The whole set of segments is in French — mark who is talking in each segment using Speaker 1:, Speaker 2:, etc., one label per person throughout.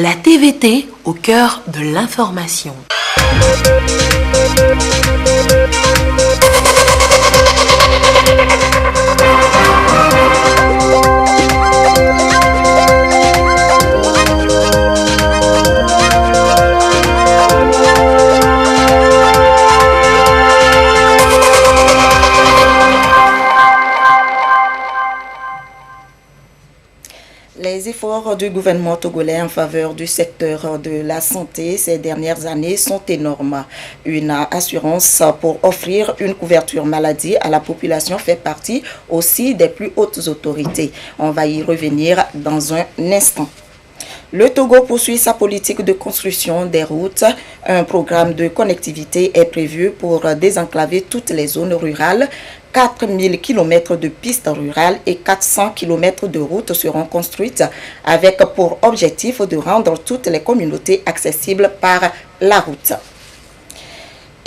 Speaker 1: La TVT au cœur de l'information.
Speaker 2: Les efforts du gouvernement togolais en faveur du secteur de la santé ces dernières années sont énormes. Une assurance pour offrir une couverture maladie à la population fait partie aussi des plus hautes autorités. On va y revenir dans un instant. Le Togo poursuit sa politique de construction des routes. Un programme de connectivité est prévu pour désenclaver toutes les zones rurales. 4000 km de pistes rurales et 400 km de routes seront construites avec pour objectif de rendre toutes les communautés accessibles par la route.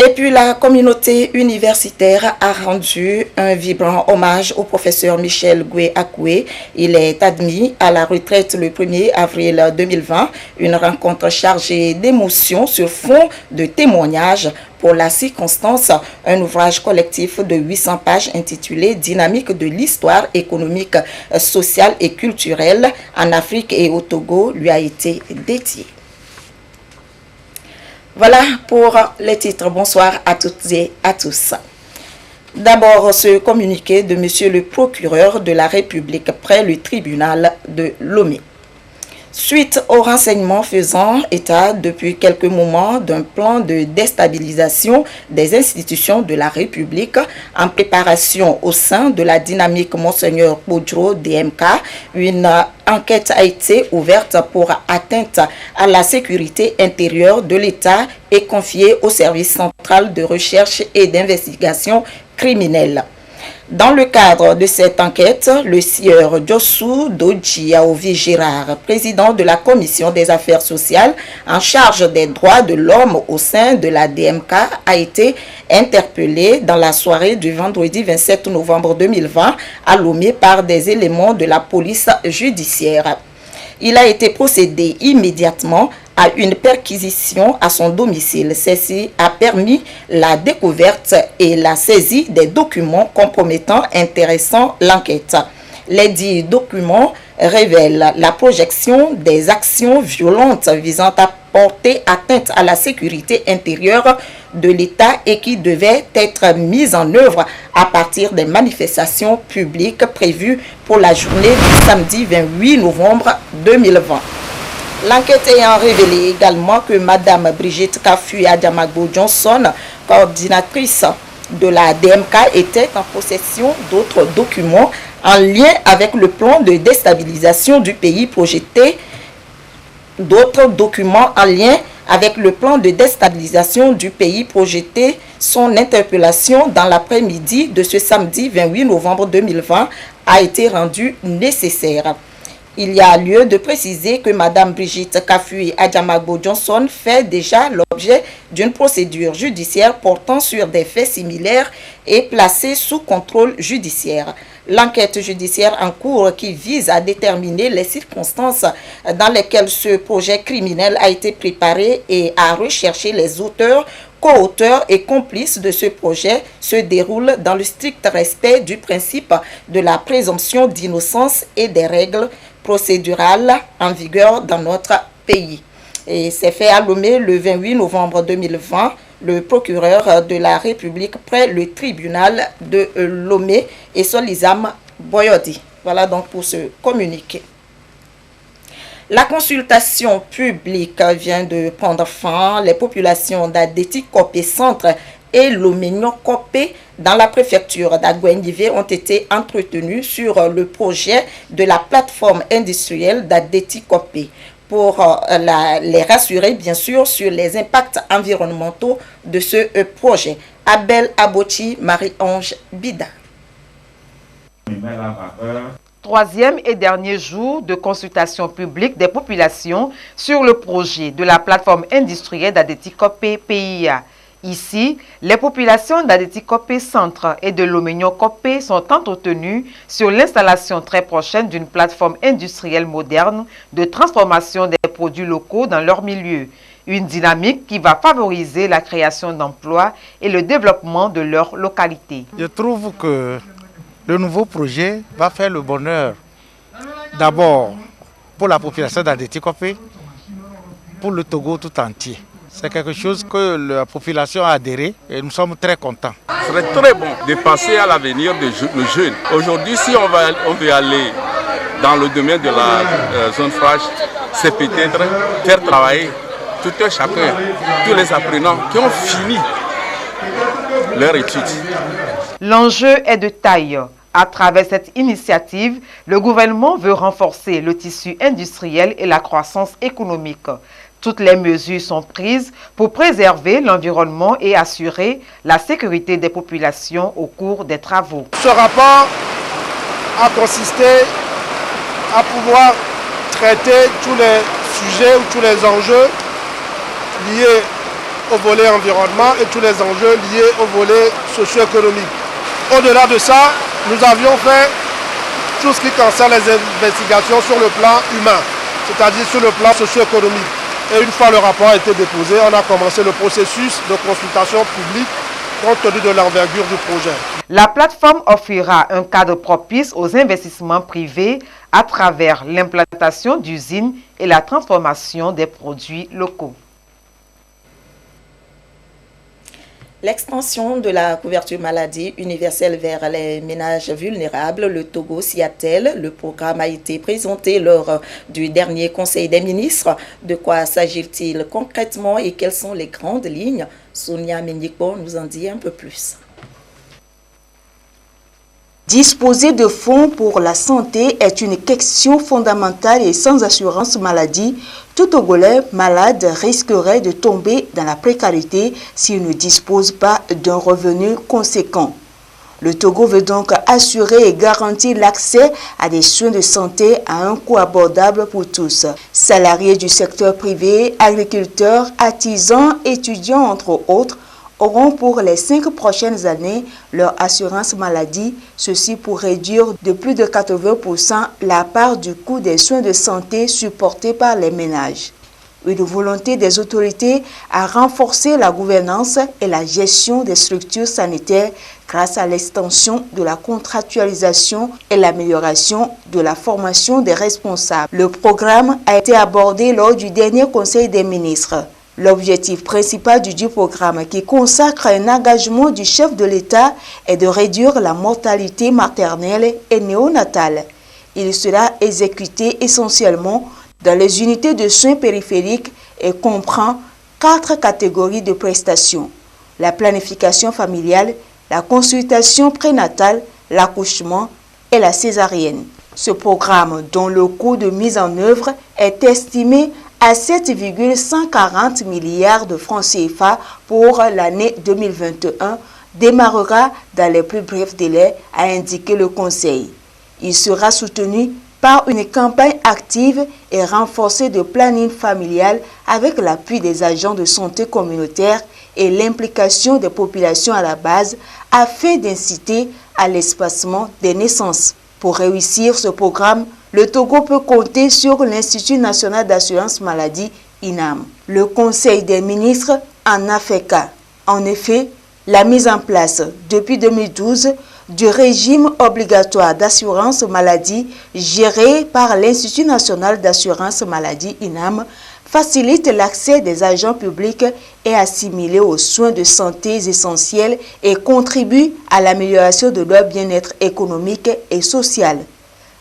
Speaker 2: Et puis la communauté universitaire a rendu un vibrant hommage au professeur Michel Goué Akoué. Il est admis à la retraite le 1er avril 2020. Une rencontre chargée d'émotions sur fond de témoignages. Pour la circonstance, un ouvrage collectif de 800 pages intitulé « Dynamique de l'histoire économique, sociale et culturelle en Afrique et au Togo » lui a été dédié. Voilà pour les titres. Bonsoir à toutes et à tous. D'abord, ce communiqué de monsieur le procureur de la République près le tribunal de Lomé. Suite aux renseignements faisant état depuis quelques moments d'un plan de déstabilisation des institutions de la République en préparation au sein de la dynamique Monseigneur Podro DMK, une enquête a été ouverte pour atteinte à la sécurité intérieure de l'État et confiée au service central de recherche et d'investigation criminelle. Dans le cadre de cette enquête, le sieur Jossou Dodji Aovi Gérard, président de la Commission des affaires sociales en charge des droits de l'homme au sein de la DMK, a été interpellé dans la soirée du vendredi 27 novembre 2020 à Lomé par des éléments de la police judiciaire. Il a été procédé immédiatement à une perquisition à son domicile. Ceci a permis la découverte et la saisie des documents compromettants intéressant l'enquête. Les dits documents révèlent la projection des actions violentes visant à porter atteinte à la sécurité intérieure de l'État et qui devaient être mises en œuvre à partir des manifestations publiques prévues pour la journée du samedi 28 novembre 2020. L'enquête ayant révélé également que Mme Brigitte Kafui Adjamagbo Johnson, coordinatrice de la DMK, était en possession d'autres documents en lien avec le plan de déstabilisation du pays projeté. D'autres documents en lien avec le plan de déstabilisation du pays projeté. Son interpellation dans l'après-midi de ce samedi 28 novembre 2020 a été rendue nécessaire. Il y a lieu de préciser que Mme Brigitte Kafui Adjamagbo Johnson fait déjà l'objet d'une procédure judiciaire portant sur des faits similaires et placée sous contrôle judiciaire. L'enquête judiciaire en cours qui vise à déterminer les circonstances dans lesquelles ce projet criminel a été préparé et à rechercher les auteurs, co-auteurs et complices de ce projet se déroule dans le strict respect du principe de la présomption d'innocence et des règles procédurales en vigueur dans notre pays. Et c'est fait à Lomé le 28 novembre 2020. Le procureur de la République près le tribunal de Lomé et Solizam Boyodi. Voilà donc pour ce communiqué. La consultation publique vient de prendre fin. Les populations d'Adeti Kopé Centre et Loménion Kopé dans la préfecture d'Agouendivé ont été entretenues sur le projet de la plateforme industrielle d'Adeti Kopé pour les rassurer bien sûr sur les impacts environnementaux de ce projet. Abel Abochi, Marie-Ange Bida.
Speaker 3: Troisième et dernier jour de consultation publique des populations sur le projet de la plateforme industrielle d'Adeti Kopé PIA. Ici, les populations d'Adéti-Kopé Centre et de Lomé-Kopé sont entretenues sur l'installation très prochaine d'une plateforme industrielle moderne de transformation des produits locaux dans leur milieu. Une dynamique qui va favoriser la création d'emplois et le développement de leur localité.
Speaker 4: Je trouve que le nouveau projet va faire le bonheur d'abord pour la population d'Adéti-Kopé, pour le Togo tout entier. C'est quelque chose que la population a adhéré et nous sommes très contents.
Speaker 5: Ce serait très bon de passer à l'avenir des jeunes. Aujourd'hui, si on veut aller dans le domaine de la zone franche, c'est peut-être faire travailler tout un chacun, tous les apprenants qui ont fini leur étude.
Speaker 3: L'enjeu est de taille. À travers cette initiative, le gouvernement veut renforcer le tissu industriel et la croissance économique. Toutes les mesures sont prises pour préserver l'environnement et assurer la sécurité des populations au cours des travaux.
Speaker 6: Ce rapport a consisté à pouvoir traiter tous les sujets ou tous les enjeux liés au volet environnement et tous les enjeux liés au volet socio-économique. Au-delà de ça, nous avions fait tout ce qui concerne les investigations sur le plan humain, c'est-à-dire sur le plan socio-économique. Et une fois le rapport a été déposé, on a commencé le processus de consultation publique compte tenu de l'envergure du projet.
Speaker 3: La plateforme offrira un cadre propice aux investissements privés à travers l'implantation d'usines et la transformation des produits locaux.
Speaker 2: L'extension de la couverture maladie universelle vers les ménages vulnérables, le Togo s'y attelle. Le programme a été présenté lors du dernier Conseil des ministres. De quoi s'agit-il concrètement et quelles sont les grandes lignes? Sonia Menyiko nous en dit un peu plus.
Speaker 7: Disposer de fonds pour la santé est une question fondamentale et sans assurance maladie, tout Togolais malade risquerait de tomber dans la précarité s'il ne dispose pas d'un revenu conséquent. Le Togo veut donc assurer et garantir l'accès à des soins de santé à un coût abordable pour tous. Salariés du secteur privé, agriculteurs, artisans, étudiants entre autres, auront pour les 5 prochaines années leur assurance maladie, ceci pour réduire de plus de 80% la part du coût des soins de santé supportés par les ménages. Une volonté des autorités à renforcer la gouvernance et la gestion des structures sanitaires grâce à l'extension de la contractualisation et l'amélioration de la formation des responsables. Le programme a été abordé lors du dernier Conseil des ministres. L'objectif principal du programme, qui consacre un engagement du chef de l'État, est de réduire la mortalité maternelle et néonatale. Il sera exécuté essentiellement dans les unités de soins périphériques et comprend 4 catégories de prestations: la planification familiale, la consultation prénatale, l'accouchement et la césarienne. Ce programme, dont le coût de mise en œuvre est estimé à 7,140 milliards de francs CFA pour l'année 2021, démarrera dans les plus brefs délais, a indiqué le Conseil. Il sera soutenu par une campagne active et renforcée de planning familial avec l'appui des agents de santé communautaire et l'implication des populations à la base afin d'inciter à l'espacement des naissances. Pour réussir ce programme, le Togo peut compter sur l'Institut national d'assurance maladie, INAM. Le Conseil des ministres en a fait cas. En effet, la mise en place depuis 2012 du régime obligatoire d'assurance maladie géré par l'Institut national d'assurance maladie, INAM, facilite l'accès des agents publics et assimilés aux soins de santé essentiels et contribue à l'amélioration de leur bien-être économique et social.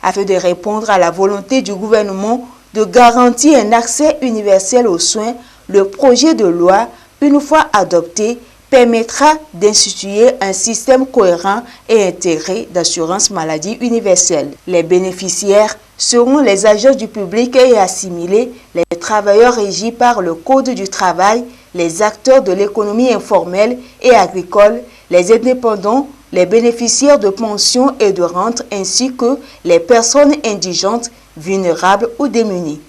Speaker 7: Afin de répondre à la volonté du gouvernement de garantir un accès universel aux soins, le projet de loi, une fois adopté, permettra d'instituer un système cohérent et intégré d'assurance maladie universelle. Les bénéficiaires seront les agents du public et assimilés, les travailleurs régis par le Code du travail, les acteurs de l'économie informelle et agricole, les indépendants, les bénéficiaires de pensions et de rentes ainsi que les personnes indigentes, vulnérables ou démunies.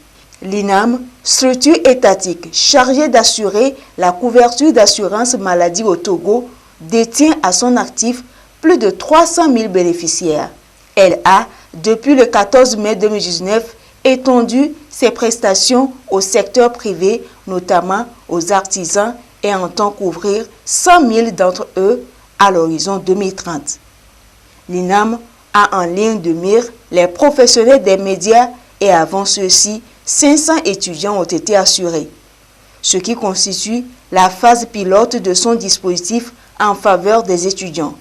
Speaker 7: L'INAM, structure étatique chargée d'assurer la couverture d'assurance maladie au Togo, détient à son actif plus de 300 000 bénéficiaires. Elle a, depuis le 14 mai 2019, étendu ses prestations au secteur privé, notamment aux artisans, et entend couvrir 100 000 d'entre eux à l'horizon 2030. L'INAM a en ligne de mire les professionnels des médias et avant ceux-ci, 500 étudiants ont été assurés, ce qui constitue la phase pilote de son dispositif en faveur des étudiants.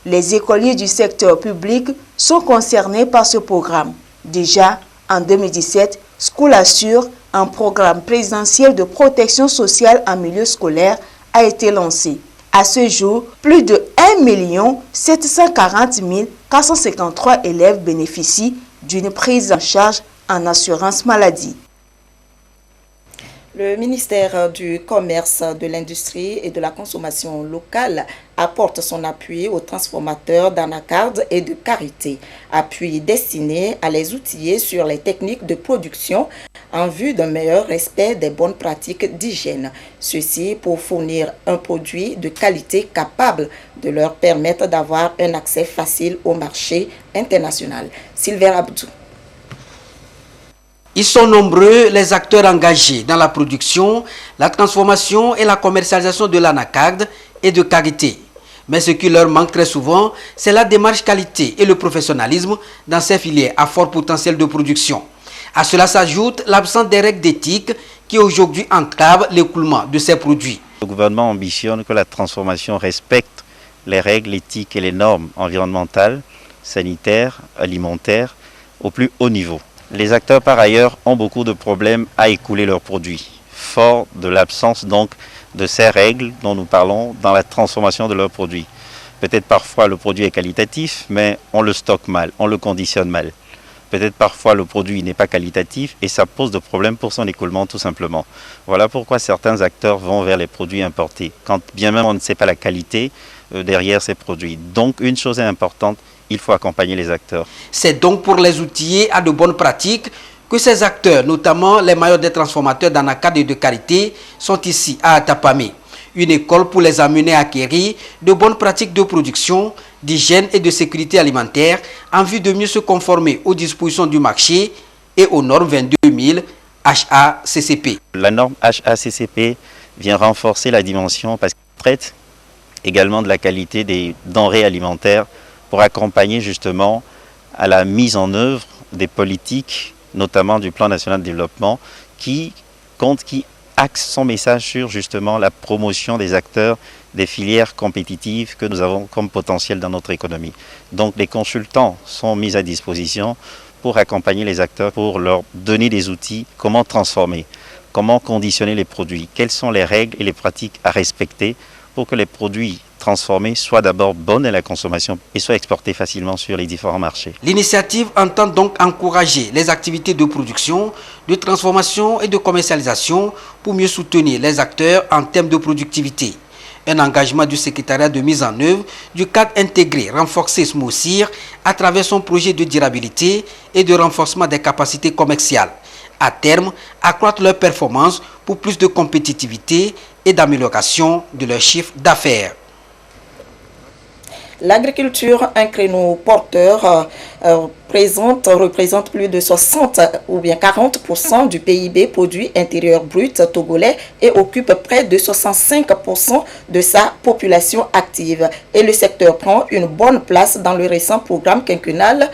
Speaker 7: Les écoliers du secteur public sont concernés par ce programme. Déjà, en 2017, School Assure, un programme présidentiel de protection sociale en milieu scolaire, a été lancé. À ce jour, plus de 1 740 453 élèves bénéficient d'une prise en charge en assurance maladie.
Speaker 2: Le ministère du Commerce, de l'Industrie et de la Consommation locale apporte son appui aux transformateurs d'anacarde et de karité. Appui destiné à les outiller sur les techniques de production en vue d'un meilleur respect des bonnes pratiques d'hygiène. Ceci pour fournir un produit de qualité capable de leur permettre d'avoir un accès facile au marché international. Sylvain Abdou.
Speaker 8: Ils sont nombreux les acteurs engagés dans la production, la transformation et la commercialisation de l'anacarde et de karité. Mais ce qui leur manque très souvent, c'est la démarche qualité et le professionnalisme dans ces filières à fort potentiel de production. À cela s'ajoute l'absence des règles d'éthique qui aujourd'hui entravent l'écoulement de ces produits.
Speaker 9: Le gouvernement ambitionne que la transformation respecte les règles éthiques et les normes environnementales, sanitaires, alimentaires au plus haut niveau. Les acteurs, par ailleurs, ont beaucoup de problèmes à écouler leurs produits, fort de l'absence donc de ces règles dont nous parlons dans la transformation de leurs produits. Peut-être parfois le produit est qualitatif, mais on le stocke mal, on le conditionne mal. Peut-être parfois le produit n'est pas qualitatif et ça pose de problèmes pour son écoulement tout simplement. Voilà pourquoi certains acteurs vont vers les produits importés, quand bien même on ne sait pas la qualité derrière ces produits. Donc une chose est importante, il faut accompagner les acteurs.
Speaker 8: C'est donc pour les outiller à de bonnes pratiques que ces acteurs, notamment les mailleurs des transformateurs d'anacarde et de karité, sont ici à Atapamé. Une école pour les amener à acquérir de bonnes pratiques de production, d'hygiène et de sécurité alimentaire en vue de mieux se conformer aux dispositions du marché et aux normes 22000 HACCP.
Speaker 9: La norme HACCP vient renforcer la dimension parce qu'elle traite également de la qualité des denrées alimentaires pour accompagner justement à la mise en œuvre des politiques, notamment du plan national de développement, qui axe son message sur justement la promotion des acteurs des filières compétitives que nous avons comme potentiel dans notre économie. Donc les consultants sont mis à disposition pour accompagner les acteurs, pour leur donner des outils, comment transformer, comment conditionner les produits, quelles sont les règles et les pratiques à respecter pour que les produits transformés soient d'abord bonnes à la consommation et soient exportés facilement sur les différents marchés.
Speaker 8: L'initiative entend donc encourager les activités de production, de transformation et de commercialisation pour mieux soutenir les acteurs en termes de productivité. Un engagement du secrétariat de mise en œuvre du cadre intégré renforcé SMOCIR à travers son projet de durabilité et de renforcement des capacités commerciales. À terme, accroître leurs performances pour plus de compétitivité et d'amélioration de leur chiffre d'affaires.
Speaker 2: L'agriculture, un créneau porteur, représente plus de 60 ou bien 40% du PIB produit intérieur brut togolais et occupe près de 65% de sa population active. Et le secteur prend une bonne place dans le récent programme quinquennal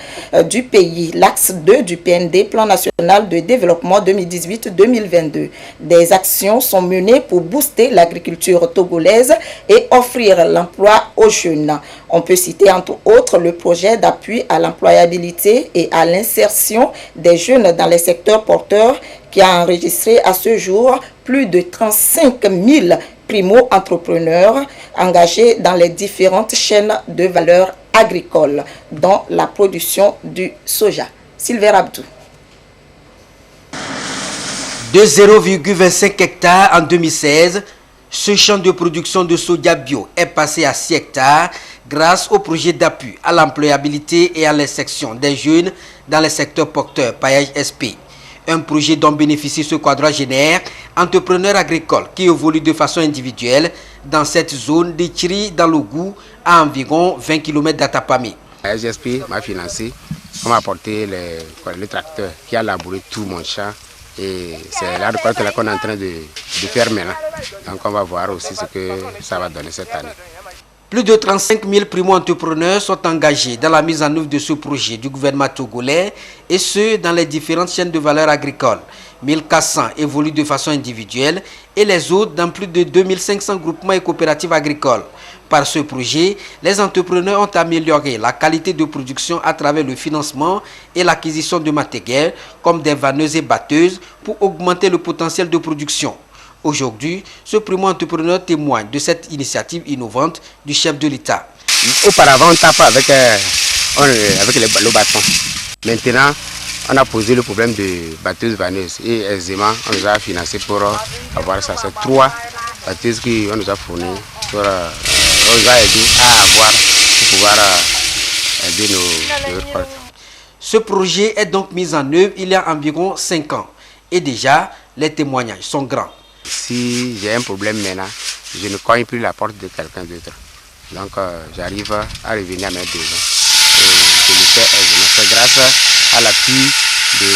Speaker 2: du pays, l'axe 2 du PND, Plan national de développement 2018-2022. Des actions sont menées pour booster l'agriculture togolaise et offrir l'emploi aux jeunes. On peut citer entre autres le projet d'appui à l'employabilité et à l'insertion des jeunes dans les secteurs porteurs qui a enregistré à ce jour plus de 35 000 primo-entrepreneurs engagés dans les différentes chaînes de valeur agricole, dont la production du soja. Sylvain Abdou.
Speaker 8: De 0,25 hectares en 2016, ce champ de production de soja bio est passé à 6 hectares grâce au projet d'appui à l'employabilité et à l'insertion des jeunes dans les secteurs porteurs paillage SP. Un projet dont bénéficie ce quadragénaire, entrepreneur agricole qui évolue de façon individuelle dans cette zone de Tchiri dans le Gou à environ 20 km d'Atapami.
Speaker 10: La SGSP m'a financé, on m'a apporté le tracteur qui a labouré tout mon champ et c'est là qu'on est en train de faire maintenant. Donc on va voir aussi ce que ça va donner cette année.
Speaker 8: Plus de 35 000 primo-entrepreneurs sont engagés dans la mise en œuvre de ce projet du gouvernement togolais et ce, dans les différentes chaînes de valeur agricole. 1400 évoluent de façon individuelle et les autres dans plus de 2500 groupements et coopératives agricoles. Par ce projet, les entrepreneurs ont amélioré la qualité de production à travers le financement et l'acquisition de matériel comme des vanneuses et batteuses pour augmenter le potentiel de production. Aujourd'hui, ce primo-entrepreneur témoigne de cette initiative innovante du chef de l'État.
Speaker 10: Auparavant, on tape avec le bâton. Maintenant, on a posé le problème de batteuses vanneuses et aisément, on nous a financé pour avoir ça. C'est 3 batteuses qu'on nous a fournies pour nous a aidé à avoir pour pouvoir aider nos récoltes.
Speaker 8: Ce projet est donc mis en œuvre il y a environ 5 ans et déjà, les témoignages sont grands.
Speaker 10: Si j'ai un problème maintenant, je ne cogne plus la porte de quelqu'un d'autre. Donc j'arrive à revenir à mes besoins. Et je le fais aisément. C'est grâce à l'appui de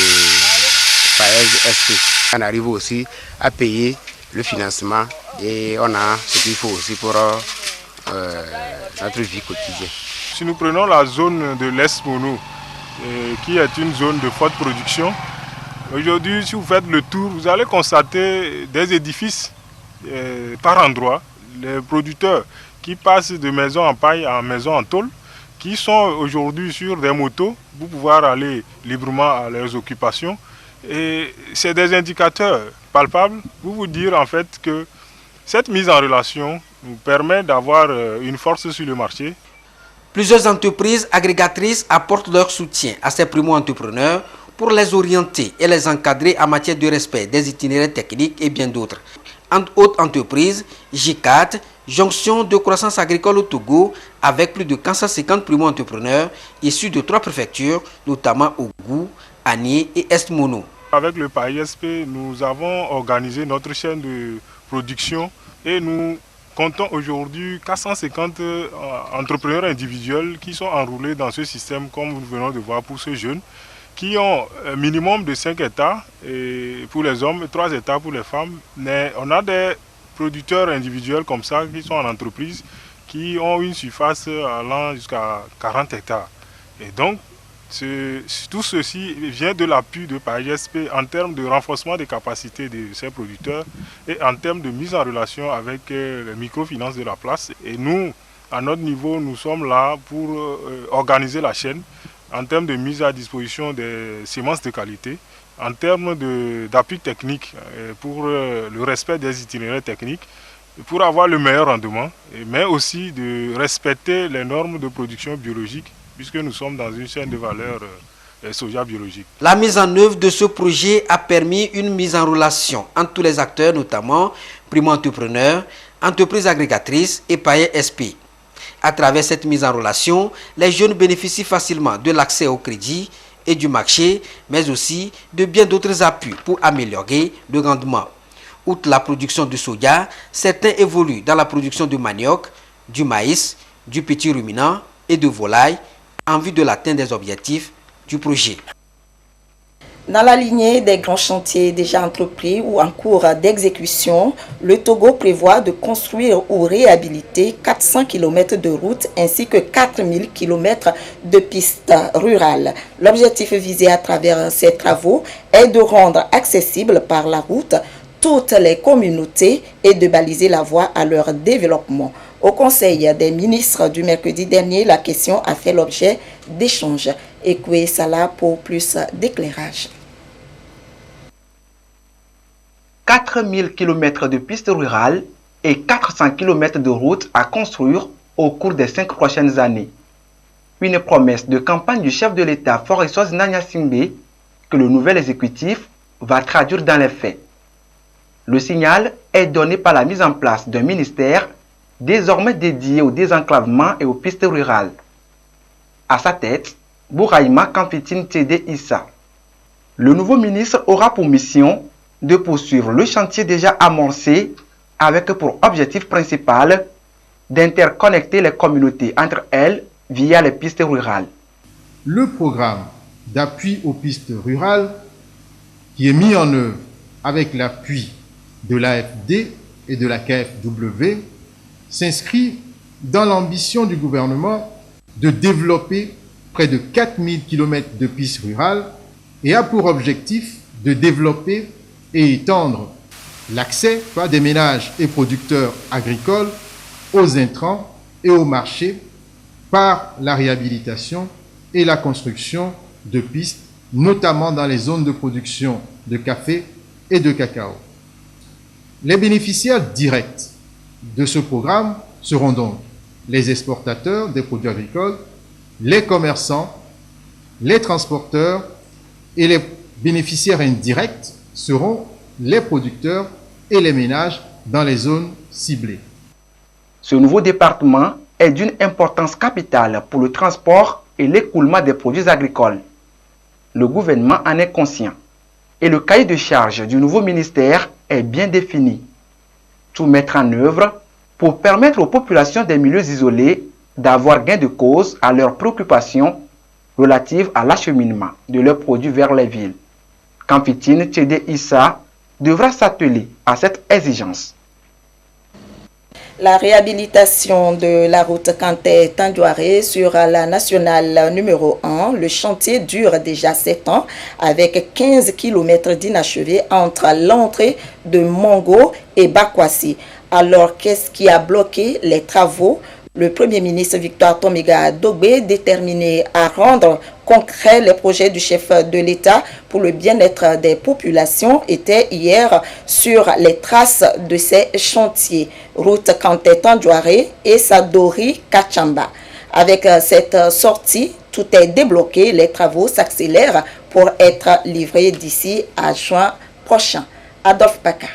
Speaker 10: SGSP. On arrive aussi à payer le financement et on a ce qu'il faut aussi pour notre vie quotidienne.
Speaker 6: Si nous prenons la zone de l'Est Mono, qui est une zone de forte production, aujourd'hui, si vous faites le tour, vous allez constater des édifices par endroits, les producteurs qui passent de maison en paille à maison en tôle, qui sont aujourd'hui sur des motos pour pouvoir aller librement à leurs occupations. Et c'est des indicateurs palpables pour vous dire en fait que cette mise en relation nous permet d'avoir une force sur le marché.
Speaker 8: Plusieurs entreprises agrégatrices apportent leur soutien à ces primo-entrepreneurs pour les orienter et les encadrer en matière de respect des itinéraires techniques et bien d'autres. Entre autres entreprises, J4, jonction de croissance agricole au Togo, avec plus de 450 primo-entrepreneurs issus de 3 préfectures, notamment Ougou, Anié et Est-Mono.
Speaker 6: Avec le PAISP, nous avons organisé notre chaîne de production et nous comptons aujourd'hui 450 entrepreneurs individuels qui sont enrôlés dans ce système, comme nous venons de voir pour ces jeunes, qui ont un minimum de 5 hectares et pour les hommes et 3 hectares pour les femmes. Mais on a des producteurs individuels comme ça qui sont en entreprise, qui ont une surface allant jusqu'à 40 hectares. Et donc, tout ceci vient de l'appui de PAISP en termes de renforcement des capacités de ces producteurs et en termes de mise en relation avec les microfinances de la place. Et nous, à notre niveau, nous sommes là pour organiser la chaîne en termes de mise à disposition des semences de qualité, en termes d'appui technique pour le respect des itinéraires techniques, pour avoir le meilleur rendement, mais aussi de respecter les normes de production biologique, puisque nous sommes dans une chaîne de valeur soja biologique.
Speaker 8: La mise en œuvre de ce projet a permis une mise en relation entre tous les acteurs, notamment primo-entrepreneurs, entreprises agrégatrices et PAISP. À travers cette mise en relation, les jeunes bénéficient facilement de l'accès au crédit et du marché, mais aussi de bien d'autres appuis pour améliorer le rendement. Outre la production de soja, certains évoluent dans la production de manioc, du maïs, du petit ruminant et de volaille en vue de l'atteinte des objectifs du projet.
Speaker 2: Dans la lignée des grands chantiers déjà entrepris ou en cours d'exécution, le Togo prévoit de construire ou réhabiliter 400 km de routes ainsi que 4000 km de pistes rurales. L'objectif visé à travers ces travaux est de rendre accessible par la route toutes les communautés et de baliser la voie à leur développement. Au Conseil des ministres du mercredi dernier, la question a fait l'objet d'échanges. Écoutez Salah pour plus d'éclairage.
Speaker 11: 4000 km de pistes rurales et 400 km de routes à construire au cours des 5 prochaines années. Une promesse de campagne du chef de l'État Foresos Nanya Singbe que le nouvel exécutif va traduire dans les faits. Le signal est donné par la mise en place d'un ministère désormais dédié au désenclavement et aux pistes rurales. À sa tête, Bouraïma Kamfitine Tede Issa. Le nouveau ministre aura pour mission de poursuivre le chantier déjà amorcé avec pour objectif principal d'interconnecter les communautés entre elles via les pistes rurales.
Speaker 12: Le programme d'appui aux pistes rurales qui est mis en œuvre avec l'appui de l'AFD et de la KfW s'inscrit dans l'ambition du gouvernement de développer près de 4000 km de pistes rurales et a pour objectif de développer et étendre l'accès des ménages et producteurs agricoles aux intrants et aux marchés par la réhabilitation et la construction de pistes, notamment dans les zones de production de café et de cacao. Les bénéficiaires directs de ce programme seront donc les exportateurs des produits agricoles, les commerçants, les transporteurs et les bénéficiaires indirects seront les producteurs et les ménages dans les zones ciblées.
Speaker 11: Ce nouveau département est d'une importance capitale pour le transport et l'écoulement des produits agricoles. Le gouvernement en est conscient et le cahier de charge du nouveau ministère est bien défini. Tout mettre en œuvre pour permettre aux populations des milieux isolés d'avoir gain de cause à leurs préoccupations relatives à l'acheminement de leurs produits vers les villes. Kamfitine Tchédé Issa devra s'atteler à cette exigence.
Speaker 2: La réhabilitation de la route Kanté-Tandjouaré sur la nationale numéro 1, le chantier dure déjà 7 ans avec 15 km d'inachevé entre l'entrée de Mongo et Bakwasi. Alors, qu'est-ce qui a bloqué les travaux? Le Premier ministre Victor Tomiga Dogbe, déterminé à rendre concrets les projets du chef de l'État pour le bien-être des populations, était hier sur les traces de ces chantiers. Route Kanté-Tandjouaré et Sadori Kachamba. Avec cette sortie, tout est débloqué. Les travaux s'accélèrent pour être livrés d'ici à juin prochain. Adolphe Baka.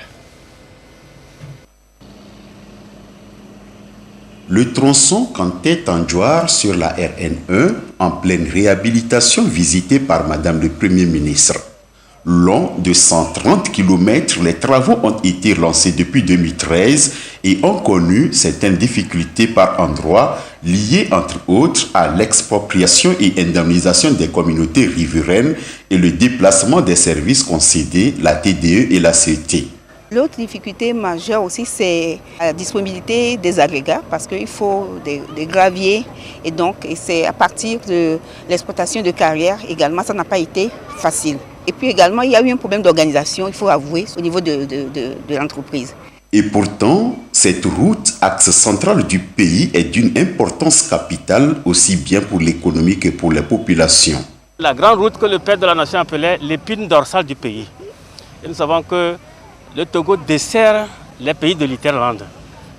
Speaker 13: Le tronçon Kanté-Tandjouaré sur la RN1 en pleine réhabilitation visité par Madame le Premier ministre. Long de 130 km, les travaux ont été lancés depuis 2013 et ont connu certaines difficultés par endroits liées entre autres à l'expropriation et indemnisation des communautés riveraines et le déplacement des services concédés, la TDE et la CET.
Speaker 14: L'autre difficulté majeure aussi, c'est la disponibilité des agrégats parce qu'il faut des graviers et donc c'est à partir de l'exploitation de carrières également, ça n'a pas été facile. Et puis également, il y a eu un problème d'organisation, il faut avouer, au niveau de l'entreprise.
Speaker 13: Et pourtant, cette route, axe central du pays, est d'une importance capitale aussi bien pour l'économie que pour les populations.
Speaker 15: La grande route que le père de la nation appelait l'épine dorsale du pays. Et nous savons que le Togo dessert les pays de l'Interland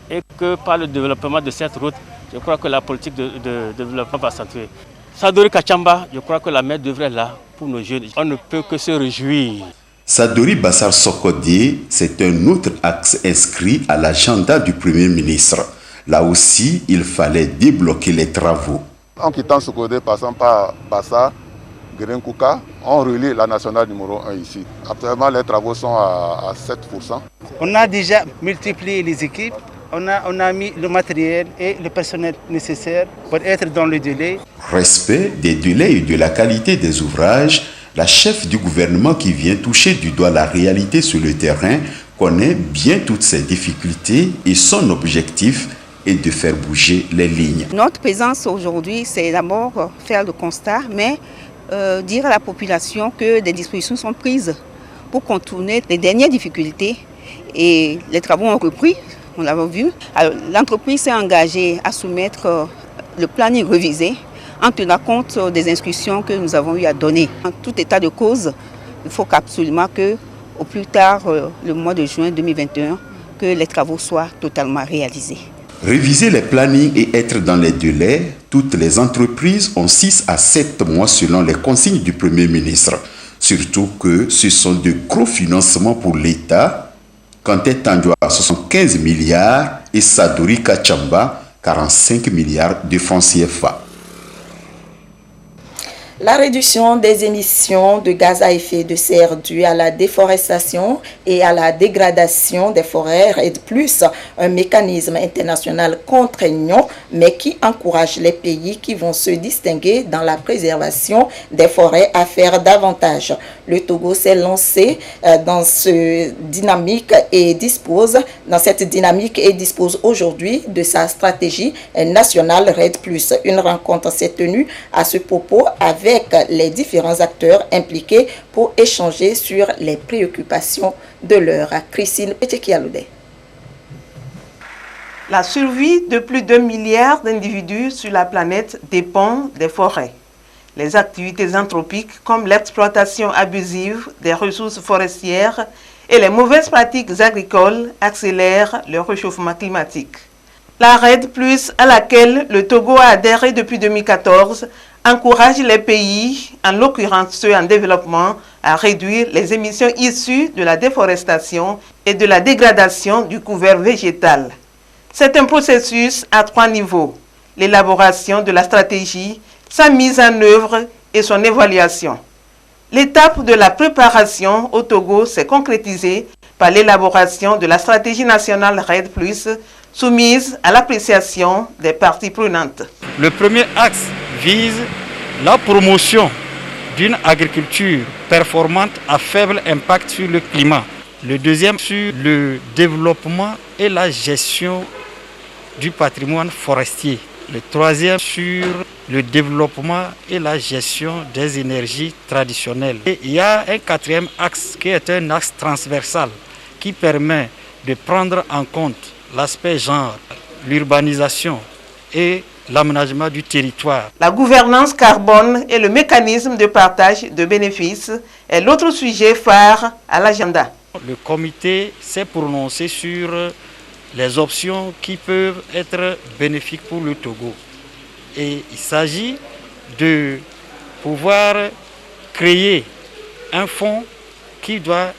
Speaker 15: et que par le développement de cette route, je crois que la politique de développement va s'accentuer. Sadori Kachamba, je crois que la mer devrait être là pour nos jeunes. On ne peut que se réjouir.
Speaker 13: Sadori Bassar Sokodé, c'est un autre axe inscrit à l'agenda du Premier ministre. Là aussi, il fallait débloquer les travaux.
Speaker 16: En quittant Sokodé, passant par Bassar, Guérin-Kouka, on relie la nationale numéro 1 ici. Actuellement, les travaux sont à 7%.
Speaker 17: On a déjà multiplié les équipes, on a mis le matériel et le personnel nécessaire pour être dans le délai.
Speaker 13: Respect des délais et de la qualité des ouvrages, la chef du gouvernement qui vient toucher du doigt la réalité sur le terrain connaît bien toutes ces difficultés et son objectif est de faire bouger les lignes.
Speaker 14: Notre présence aujourd'hui, c'est d'abord faire le constat, mais dire à la population que des dispositions sont prises pour contourner les dernières difficultés et les travaux ont repris, on l'a vu. L'entreprise s'est engagée à soumettre le planning révisé en tenant compte des instructions que nous avons eu à donner. En tout état de cause, il faut absolument que, au plus tard le mois de juin 2021, que les travaux soient totalement réalisés.
Speaker 13: Réviser les plannings et être dans les délais, toutes les entreprises ont 6 à 7 mois selon les consignes du Premier ministre. Surtout que ce sont de gros financements pour l'État. Kanté-Tandjouaré, 75 milliards et Sadori Kachamba, 45 milliards de francs CFA.
Speaker 2: La réduction des émissions de gaz à effet de serre dues à la déforestation et à la dégradation des forêts REDD+, un mécanisme international contraignant, mais qui encourage les pays qui vont se distinguer dans la préservation des forêts à faire davantage. Le Togo s'est lancé dans cette dynamique et dispose aujourd'hui de sa stratégie nationale REDD+. Une rencontre s'est tenue à ce propos avec les différents acteurs impliqués pour échanger sur les préoccupations de l'heure. Christine Petekialoudé.
Speaker 18: La survie de plus d'1 milliard d'individus sur la planète dépend des forêts. Les activités anthropiques comme l'exploitation abusive des ressources forestières et les mauvaises pratiques agricoles accélèrent le réchauffement climatique. La REDD+, à laquelle le Togo a adhéré depuis 2014, encourage les pays, en l'occurrence ceux en développement, à réduire les émissions issues de la déforestation et de la dégradation du couvert végétal. C'est un processus à 3 niveaux: l'élaboration de la stratégie, sa mise en œuvre et son évaluation. L'étape de la préparation au Togo s'est concrétisée par l'élaboration de la stratégie nationale REDD+, soumise à l'appréciation des parties prenantes.
Speaker 19: Le premier axe vise la promotion d'une agriculture performante à faible impact sur le climat. Le deuxième sur le développement et la gestion du patrimoine forestier. Le troisième sur le développement et la gestion des énergies traditionnelles. Et il y a un quatrième axe qui est un axe transversal qui permet de prendre en compte l'aspect genre, l'urbanisation et l'aménagement du territoire.
Speaker 18: La gouvernance carbone et le mécanisme de partage de bénéfices est l'autre sujet phare à l'agenda.
Speaker 19: Le comité s'est prononcé sur les options qui peuvent être bénéfiques pour le Togo. Et il s'agit de pouvoir créer un fonds qui doit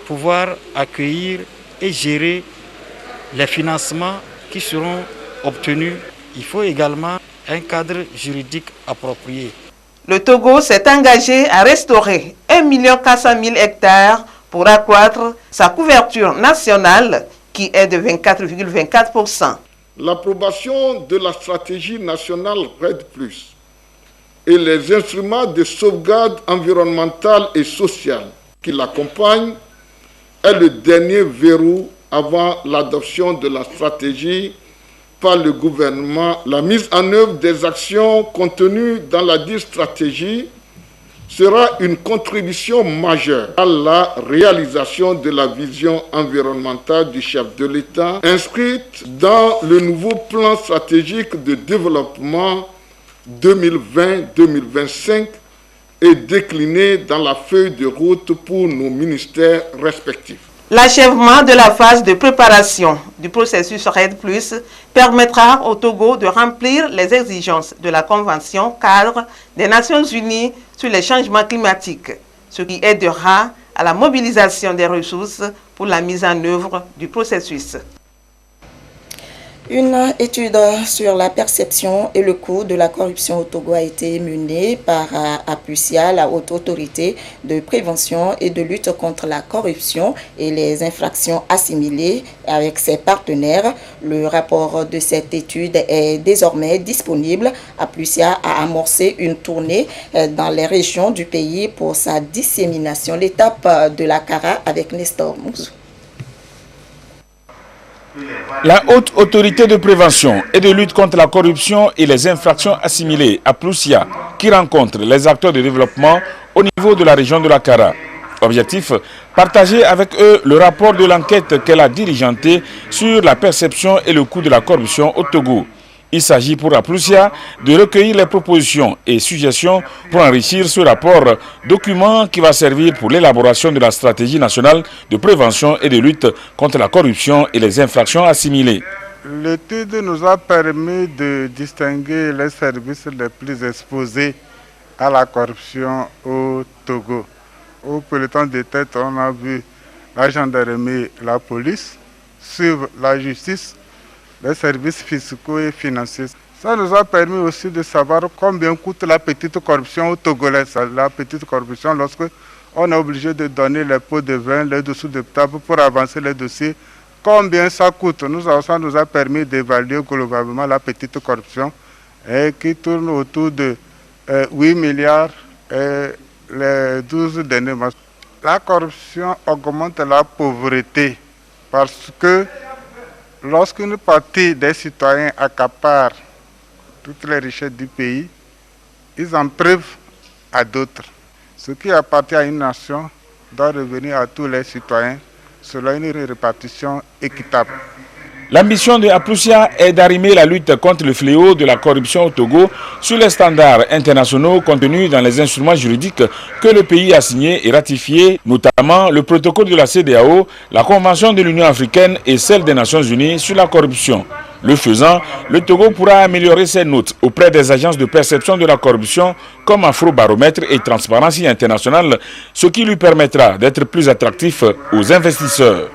Speaker 19: pouvoir accueillir et gérer les financements qui seront obtenus. Il faut également un cadre juridique approprié.
Speaker 18: Le Togo s'est engagé à restaurer 1 400 000 hectares pour accroître sa couverture nationale qui est de 24,24%.
Speaker 20: L'approbation de la stratégie nationale REDD+, et les instruments de sauvegarde environnementale et sociale qui l'accompagnent est le dernier verrou avant l'adoption de la stratégie par le gouvernement. La mise en œuvre des actions contenues dans la dite stratégie sera une contribution majeure à la réalisation de la vision environnementale du chef de l'État inscrite dans le nouveau plan stratégique de développement 2020-2025 et déclinée dans la feuille de route pour nos ministères respectifs.
Speaker 18: L'achèvement de la phase de préparation du processus REDD+, permettra au Togo de remplir les exigences de la Convention cadre des Nations Unies sur les changements climatiques, ce qui aidera à la mobilisation des ressources pour la mise en œuvre du processus.
Speaker 2: Une étude sur la perception et le coût de la corruption au Togo a été menée par APUSIA, la haute autorité de prévention et de lutte contre la corruption et les infractions assimilées avec ses partenaires. Le rapport de cette étude est désormais disponible. APUSIA a amorcé une tournée dans les régions du pays pour sa dissémination. L'étape de la CARA avec Nestor Moussou.
Speaker 21: La haute autorité de prévention et de lutte contre la corruption et les infractions assimilées à APUSIA qui rencontre les acteurs de développement au niveau de la région de la Kara. Objectif, partager avec eux le rapport de l'enquête qu'elle a diligentée sur la perception et le coût de la corruption au Togo. Il s'agit pour APUSIA de recueillir les propositions et suggestions pour enrichir ce rapport, document qui va servir pour l'élaboration de la stratégie nationale de prévention et de lutte contre la corruption et les infractions assimilées.
Speaker 22: L'étude nous a permis de distinguer les services les plus exposés à la corruption au Togo. Au peloton de tête, on a vu la gendarmerie, la police, suivre la justice, les services fiscaux et financiers. Ça nous a permis aussi de savoir combien coûte la petite corruption au Togolais. La petite corruption, lorsque on est obligé de donner les pots de vin, les dessous de table pour avancer les dossiers, combien ça coûte. Ça nous a permis d'évaluer globalement la petite corruption qui tourne autour de 8 milliards les 12 derniers mois. La corruption augmente la pauvreté parce que lorsqu'une partie des citoyens accapare toutes les richesses du pays, ils en privent à d'autres. Ce qui appartient à une nation doit revenir à tous les citoyens selon une répartition équitable.
Speaker 21: L'ambition de Aplusia est d'arrimer la lutte contre le fléau de la corruption au Togo sur les standards internationaux contenus dans les instruments juridiques que le pays a signés et ratifiés, notamment le protocole de la CEDEAO, la Convention de l'Union africaine et celle des Nations unies sur la corruption. Le faisant, le Togo pourra améliorer ses notes auprès des agences de perception de la corruption comme Afrobaromètre et Transparency International, ce qui lui permettra d'être plus attractif aux investisseurs.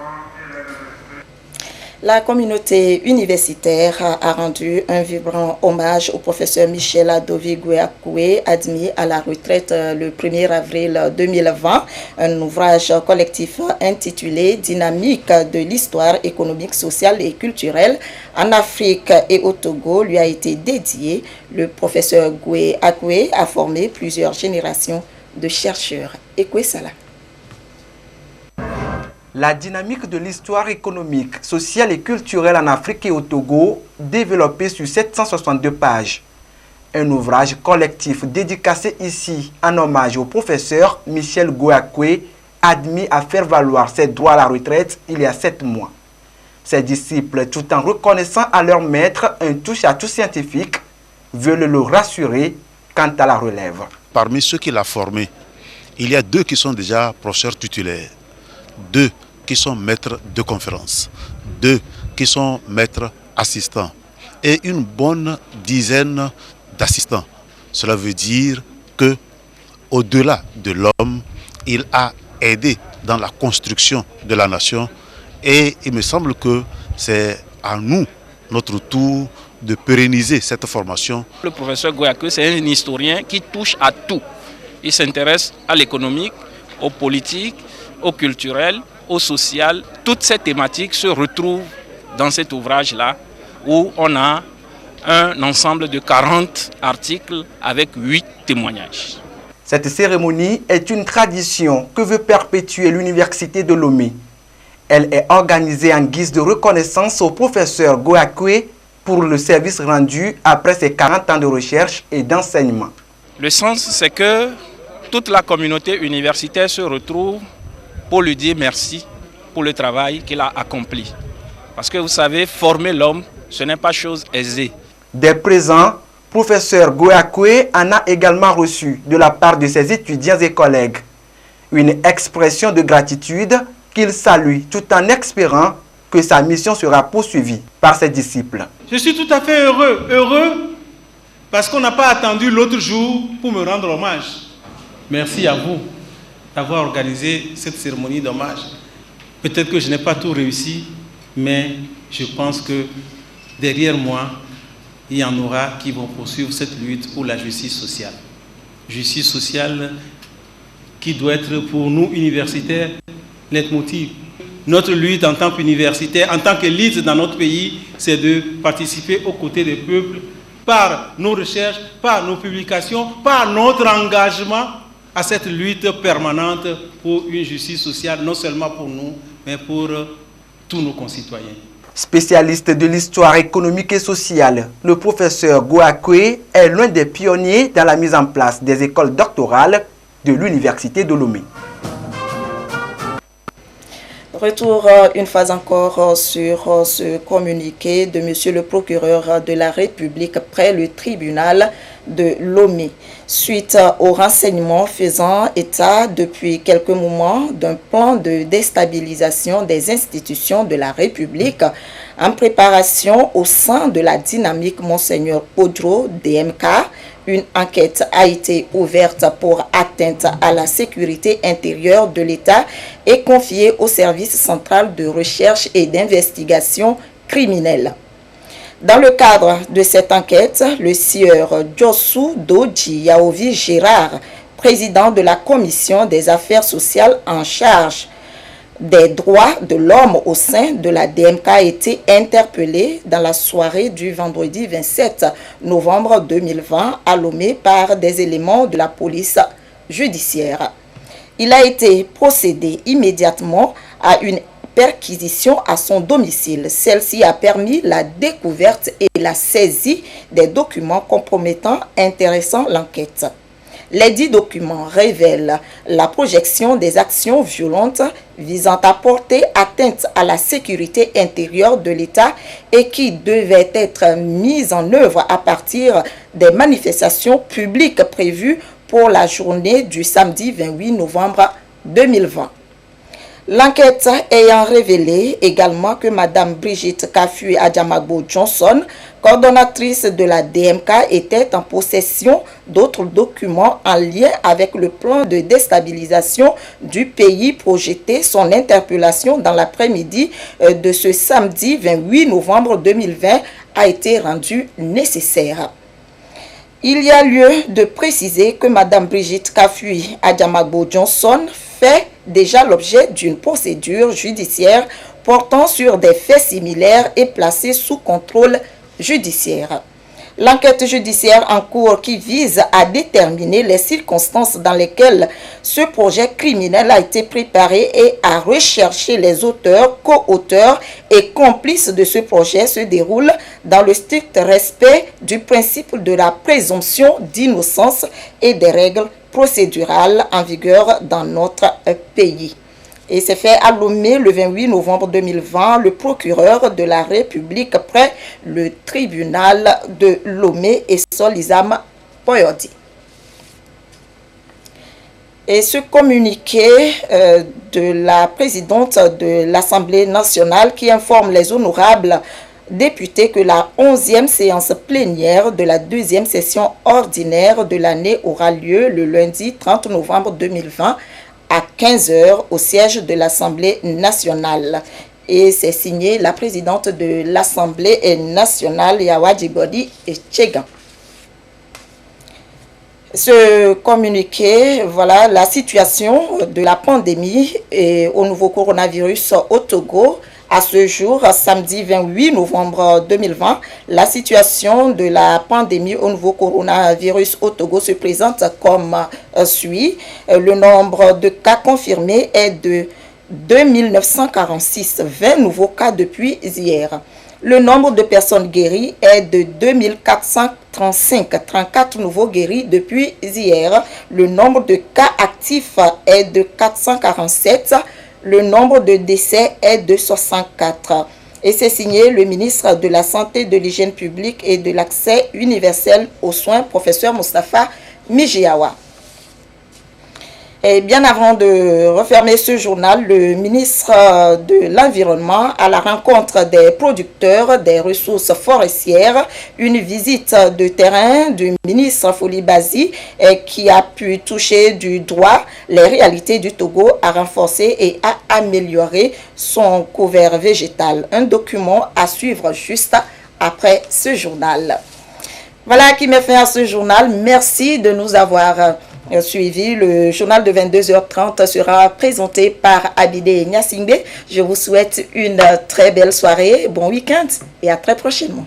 Speaker 2: La communauté universitaire a rendu un vibrant hommage au professeur Michel Adovi-Gouakoué, admis à la retraite le 1er avril 2020. Un ouvrage collectif intitulé « Dynamique de l'histoire économique, sociale et culturelle en Afrique et au Togo » lui a été dédié. Le professeur Gouakoué a formé plusieurs générations de chercheurs. Ekwe Salah.
Speaker 11: La dynamique de l'histoire économique, sociale et culturelle en Afrique et au Togo, développée sur 762 pages. Un ouvrage collectif dédicacé ici en hommage au professeur Michel Gouakoué, admis à faire valoir ses droits à la retraite il y a 7 mois. Ses disciples, tout en reconnaissant à leur maître un touche-à-tout scientifique, veulent le rassurer quant à la relève.
Speaker 1: Parmi ceux qu'il a formés, il y a 2 qui sont déjà professeurs titulaires, 2 qui sont maîtres de conférences, 2 qui sont maîtres assistants et une bonne dizaine d'assistants. Cela veut dire que au-delà de l'homme, il a aidé dans la construction de la nation et il me semble que c'est à nous, notre tour, de pérenniser cette formation.
Speaker 4: Le professeur Gouakoué, c'est un historien qui touche à tout. Il s'intéresse à l'économique, au politique, au culturel, au social. Toutes ces thématiques se retrouvent dans cet ouvrage-là où on a un ensemble de 40 articles avec 8 témoignages.
Speaker 11: Cette cérémonie est une tradition que veut perpétuer l'Université de Lomé. Elle est organisée en guise de reconnaissance au professeur Gouakoué pour le service rendu après ses 40 ans de recherche et d'enseignement.
Speaker 4: Le sens, c'est que toute la communauté universitaire se retrouve pour lui dire merci pour le travail qu'il a accompli. Parce que vous savez, former l'homme, ce n'est pas chose aisée.
Speaker 11: Dès présent, professeur Gouakoué en a également reçu de la part de ses étudiants et collègues une expression de gratitude qu'il salue tout en espérant que sa mission sera poursuivie par ses disciples.
Speaker 23: Je suis tout à fait heureux parce qu'on n'a pas attendu l'autre jour pour me rendre hommage. Merci à vous d'avoir organisé cette cérémonie d'hommage. Peut-être que je n'ai pas tout réussi, mais je pense que derrière moi, il y en aura qui vont poursuivre cette lutte pour la justice sociale. Justice sociale qui doit être pour nous universitaires leitmotiv. Notre lutte en tant qu'universitaire, en tant qu'élite dans notre pays, c'est de participer aux côtés des peuples par nos recherches, par nos publications, par notre engagement à cette lutte permanente pour une justice sociale, non seulement pour nous, mais pour tous nos concitoyens.
Speaker 11: Spécialiste de l'histoire économique et sociale, le professeur Gouakoué est l'un des pionniers dans la mise en place des écoles doctorales de l'Université de Lomé.
Speaker 2: Retour une fois encore sur ce communiqué de monsieur le procureur de la République près le tribunal de Lomé. Suite aux renseignements faisant état depuis quelques moments d'un plan de déstabilisation des institutions de la République en préparation au sein de la dynamique Monseigneur Odro DMK, une enquête a été ouverte pour atteinte à la sécurité intérieure de l'État et confiée au service central de recherche et d'investigation criminelle. Dans le cadre de cette enquête, le sieur Josu Doji Yaovi Gérard, président de la commission des affaires sociales en charge des droits de l'homme au sein de la DMK, a été interpellé dans la soirée du vendredi 27 novembre 2020 à Lomé par des éléments de la police judiciaire. Il a été procédé immédiatement à une perquisition à son domicile. Celle-ci a permis la découverte et la saisie des documents compromettants intéressant l'enquête. Les 10 documents révèlent la projection des actions violentes visant à porter atteinte à la sécurité intérieure de l'État et qui devaient être mises en œuvre à partir des manifestations publiques prévues pour la journée du samedi 28 novembre 2020. L'enquête ayant révélé également que Mme Brigitte Kafui Adjamagbo Johnson, coordonnatrice de la DMK, était en possession d'autres documents en lien avec le plan de déstabilisation du pays projeté. Son interpellation dans l'après-midi de ce samedi 28 novembre 2020 a été rendue nécessaire. Il y a lieu de préciser que Mme Brigitte Kafui Adjamagbo Johnson fait déjà l'objet d'une procédure judiciaire portant sur des faits similaires et placée sous contrôle judiciaire. L'enquête judiciaire en cours qui vise à déterminer les circonstances dans lesquelles ce projet criminel a été préparé et à rechercher les auteurs, co-auteurs et complices de ce projet se déroule dans le strict respect du principe de la présomption d'innocence et des règles procédurales en vigueur dans notre pays. Et c'est fait à Lomé le 28 novembre 2020, le procureur de la République près le tribunal de Lomé et Solizam Poyodi. Et ce communiqué de la présidente de l'Assemblée nationale qui informe les honorables députés que la 11e séance plénière de la 2e session ordinaire de l'année aura lieu le lundi 30 novembre 2020 à 15 h au siège de l'Assemblée nationale. Et c'est signé la présidente de l'Assemblée nationale, Yawadjibodi Tchegan. Ce communiqué, voilà la situation de la pandémie et au nouveau coronavirus au Togo. À ce jour, samedi 28 novembre 2020, la situation de la pandémie au nouveau coronavirus au Togo se présente comme suit. Le nombre de cas confirmés est de 2946, 20 nouveaux cas depuis hier. Le nombre de personnes guéries est de 2435, 34 nouveaux guéris depuis hier. Le nombre de cas actifs est de 447. Le nombre de décès est de 64. Et c'est signé le ministre de la Santé, de l'Hygiène publique et de l'accès universel aux soins, professeur Moustapha Mijiawa. Et bien avant de refermer ce journal, le ministre de l'Environnement à la rencontre des producteurs des ressources forestières, une visite de terrain du ministre Foli Bazi qui a pu toucher du doigt les réalités du Togo, à renforcer et à améliorer son couvert végétal. Un document à suivre juste après ce journal. Voilà qui met fin à ce journal. Merci de nous avoir suivi. Le journal de 22h30 sera présenté par Abidé Nyasingbe. Je vous souhaite une très belle soirée, bon week-end et à très prochainement.